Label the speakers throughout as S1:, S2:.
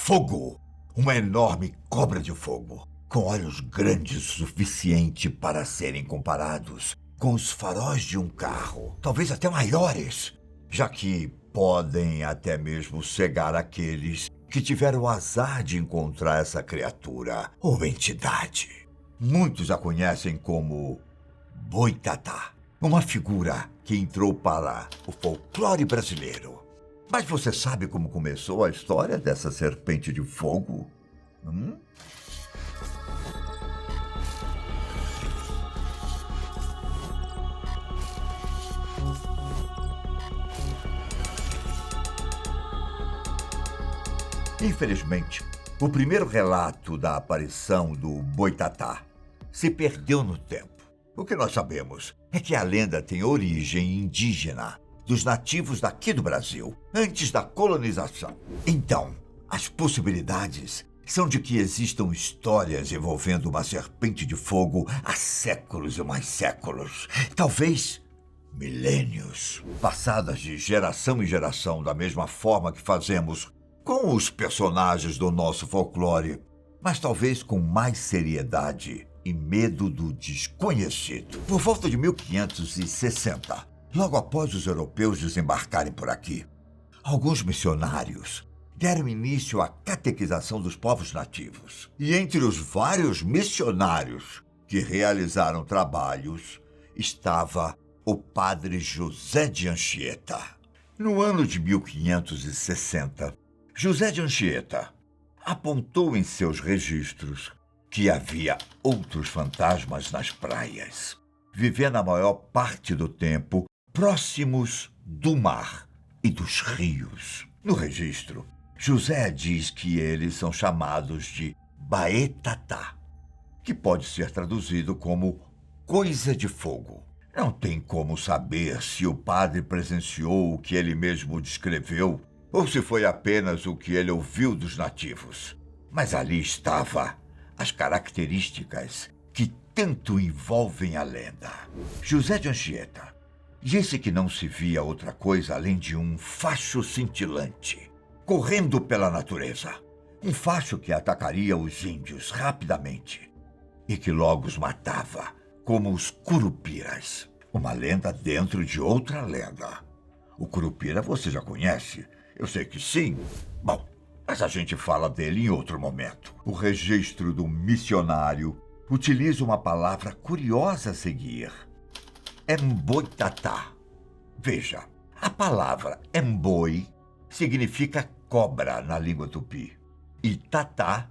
S1: Fogo! Uma enorme cobra de fogo, com olhos grandes o suficiente para serem comparados com os faróis de um carro, talvez até maiores, já que podem até mesmo cegar aqueles que tiveram o azar de encontrar essa criatura ou entidade. Muitos a conhecem como Boitatá, uma figura que entrou para o folclore brasileiro. Mas você sabe como começou a história dessa serpente de fogo? Infelizmente, o primeiro relato da aparição do Boitatá se perdeu no tempo. O que nós sabemos é que a lenda tem origem indígena, dos nativos daqui do Brasil, antes da colonização. Então, as possibilidades são de que existam histórias envolvendo uma serpente de fogo há séculos e mais séculos. Talvez milênios, passadas de geração em geração, da mesma forma que fazemos com os personagens do nosso folclore, mas talvez com mais seriedade e medo do desconhecido. Por volta de 1560, logo após os europeus desembarcarem por aqui, alguns missionários deram início à catequização dos povos nativos. E entre os vários missionários que realizaram trabalhos, estava o padre José de Anchieta. No ano de 1560, José de Anchieta apontou em seus registros que havia outros fantasmas nas praias, vivendo a maior parte do tempo próximos do mar e dos rios. No registro, José diz que eles são chamados de Baetatá, que pode ser traduzido como coisa de fogo. Não tem como saber se o padre presenciou o que ele mesmo descreveu ou se foi apenas o que ele ouviu dos nativos. Mas ali estava as características que tanto envolvem a lenda. José de Anchieta disse que não se via outra coisa além de um facho cintilante, correndo pela natureza. Um facho que atacaria os índios rapidamente e que logo os matava, como os curupiras. Uma lenda dentro de outra lenda. O curupira você já conhece? Eu sei que sim. Bom, mas a gente fala dele em outro momento. O registro do missionário utiliza uma palavra curiosa a seguir: Emboitatá. Veja, a palavra emboi significa cobra na língua tupi. E tatá,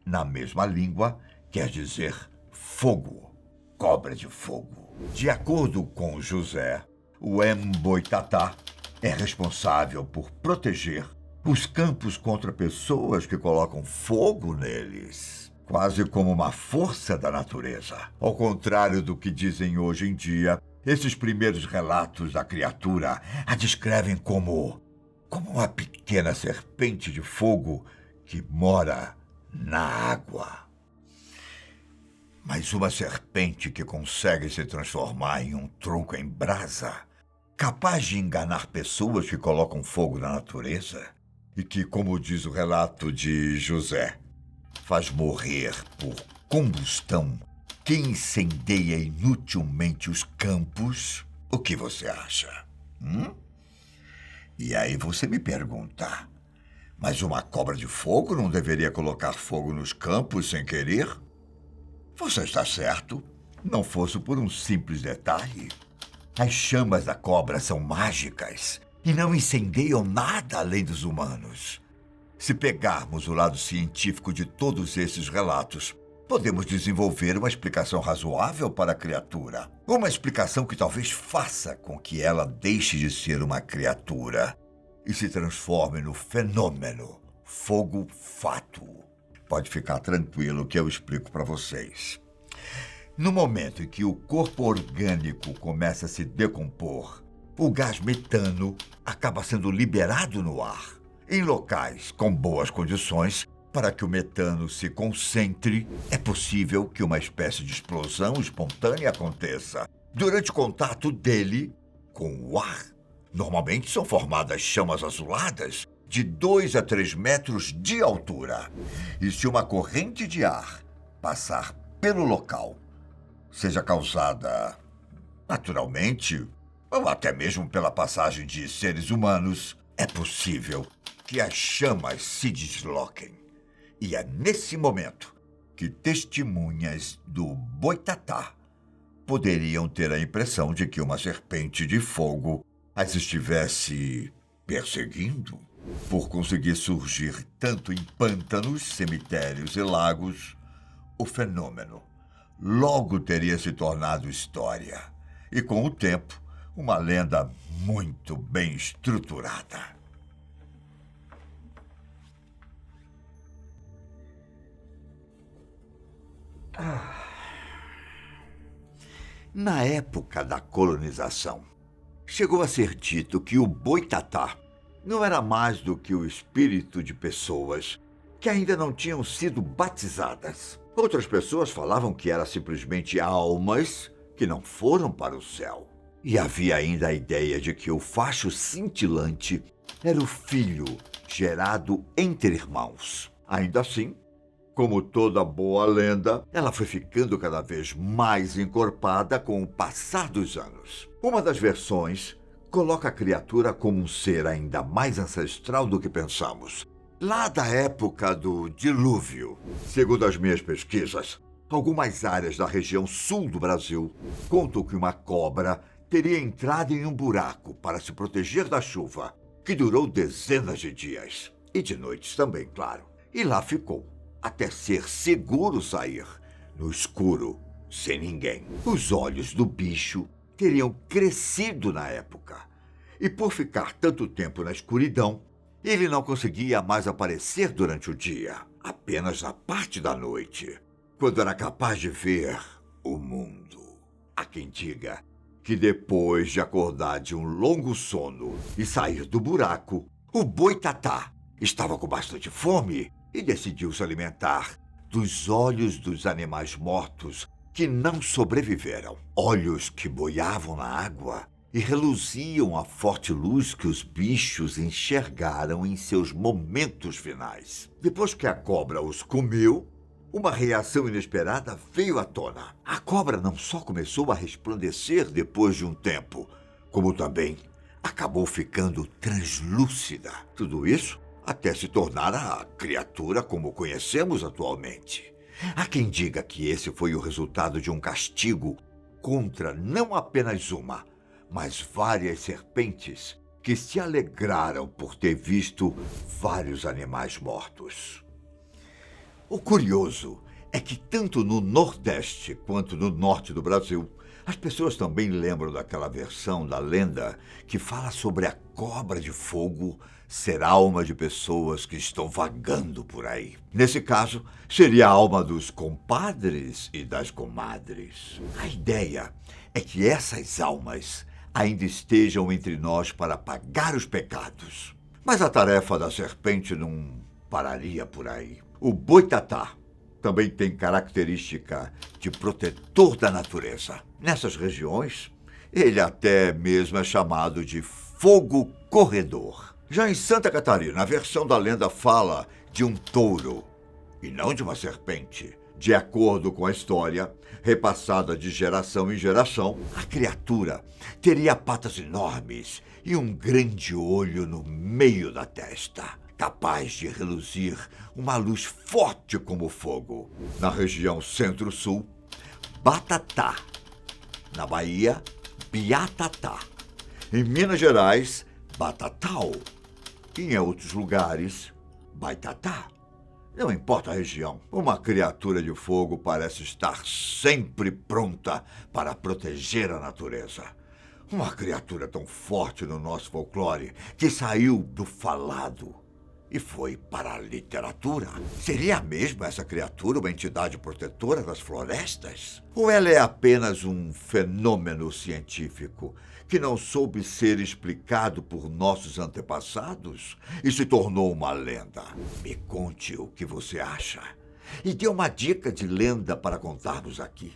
S1: na mesma língua, quer dizer fogo, cobra de fogo. De acordo com José, o Emboitatá é responsável por proteger os campos contra pessoas que colocam fogo neles, quase como uma força da natureza. Ao contrário do que dizem hoje em dia, esses primeiros relatos da criatura a descrevem como uma pequena serpente de fogo que mora na água. Mas uma serpente que consegue se transformar em um tronco em brasa, capaz de enganar pessoas que colocam fogo na natureza e que, como diz o relato de José, faz morrer por combustão quem incendeia inutilmente os campos. O que você acha? E aí você me pergunta, mas uma cobra de fogo não deveria colocar fogo nos campos sem querer? Você está certo, não fosse por um simples detalhe. As chamas da cobra são mágicas e não incendeiam nada além dos humanos. Se pegarmos o lado científico de todos esses relatos, podemos desenvolver uma explicação razoável para a criatura. Uma explicação que talvez faça com que ela deixe de ser uma criatura e se transforme no fenômeno fogo-fato. Pode ficar tranquilo que eu explico para vocês. No momento em que o corpo orgânico começa a se decompor, o gás metano acaba sendo liberado no ar. Em locais com boas condições, para que o metano se concentre, é possível que uma espécie de explosão espontânea aconteça durante o contato dele com o ar. Normalmente são formadas chamas azuladas, de 2 a 3 metros de altura. E se uma corrente de ar passar pelo local, seja causada naturalmente ou até mesmo pela passagem de seres humanos, é possível que as chamas se desloquem. E é nesse momento que testemunhas do Boitatá poderiam ter a impressão de que uma serpente de fogo as estivesse perseguindo. Por conseguir surgir tanto em pântanos, cemitérios e lagos, o fenômeno logo teria se tornado história e, com o tempo, uma lenda muito bem estruturada. Na época da colonização, chegou a ser dito que o Boitatá não era mais do que o espírito de pessoas que ainda não tinham sido batizadas. Outras pessoas falavam que era simplesmente almas que não foram para o céu. E havia ainda a ideia de que o facho cintilante era o filho gerado entre irmãos. Ainda assim, como toda boa lenda, ela foi ficando cada vez mais encorpada com o passar dos anos. Uma das versões coloca a criatura como um ser ainda mais ancestral do que pensamos, lá da época do dilúvio. Segundo as minhas pesquisas, algumas áreas da região sul do Brasil contam que uma cobra teria entrado em um buraco para se proteger da chuva, que durou dezenas de dias. E de noites também, claro. E lá ficou, até ser seguro sair, no escuro, sem ninguém. Os olhos do bicho teriam crescido na época. E por ficar tanto tempo na escuridão, ele não conseguia mais aparecer durante o dia, apenas na parte da noite, quando era capaz de ver o mundo. Há quem diga que depois de acordar de um longo sono e sair do buraco, o Boitatá estava com bastante fome e decidiu se alimentar dos olhos dos animais mortos que não sobreviveram. Olhos que boiavam na água e reluziam a forte luz que os bichos enxergaram em seus momentos finais. Depois que a cobra os comeu, uma reação inesperada veio à tona. A cobra não só começou a resplandecer depois de um tempo, como também acabou ficando translúcida. Tudo isso até se tornar a criatura como conhecemos atualmente. Há quem diga que esse foi o resultado de um castigo contra não apenas uma, mas várias serpentes que se alegraram por ter visto vários animais mortos. O curioso é que tanto no Nordeste quanto no Norte do Brasil, as pessoas também lembram daquela versão da lenda que fala sobre a cobra de fogo ser alma de pessoas que estão vagando por aí. Nesse caso, seria a alma dos compadres e das comadres. A ideia é que essas almas ainda estejam entre nós para pagar os pecados. Mas a tarefa da serpente não pararia por aí. O Boitatá também tem característica de protetor da natureza. Nessas regiões, ele até mesmo é chamado de fogo corredor. Já em Santa Catarina, a versão da lenda fala de um touro e não de uma serpente. De acordo com a história, repassada de geração em geração, a criatura teria patas enormes e um grande olho no meio da testa, capaz de reluzir uma luz forte como fogo. Na região centro-sul, Batatá. Na Bahia, Biatatá. Em Minas Gerais, Batatau. E em outros lugares, Baitatá. Não importa a região, uma criatura de fogo parece estar sempre pronta para proteger a natureza. Uma criatura tão forte no nosso folclore que saiu do falado e foi para a literatura. Seria mesmo essa criatura uma entidade protetora das florestas? Ou ela é apenas um fenômeno científico que não soube ser explicado por nossos antepassados e se tornou uma lenda? Me conte o que você acha e dê uma dica de lenda para contarmos aqui.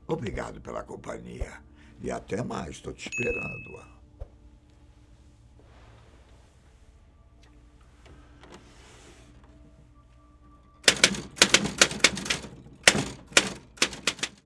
S1: Obrigado pela companhia e até mais, estou te esperando.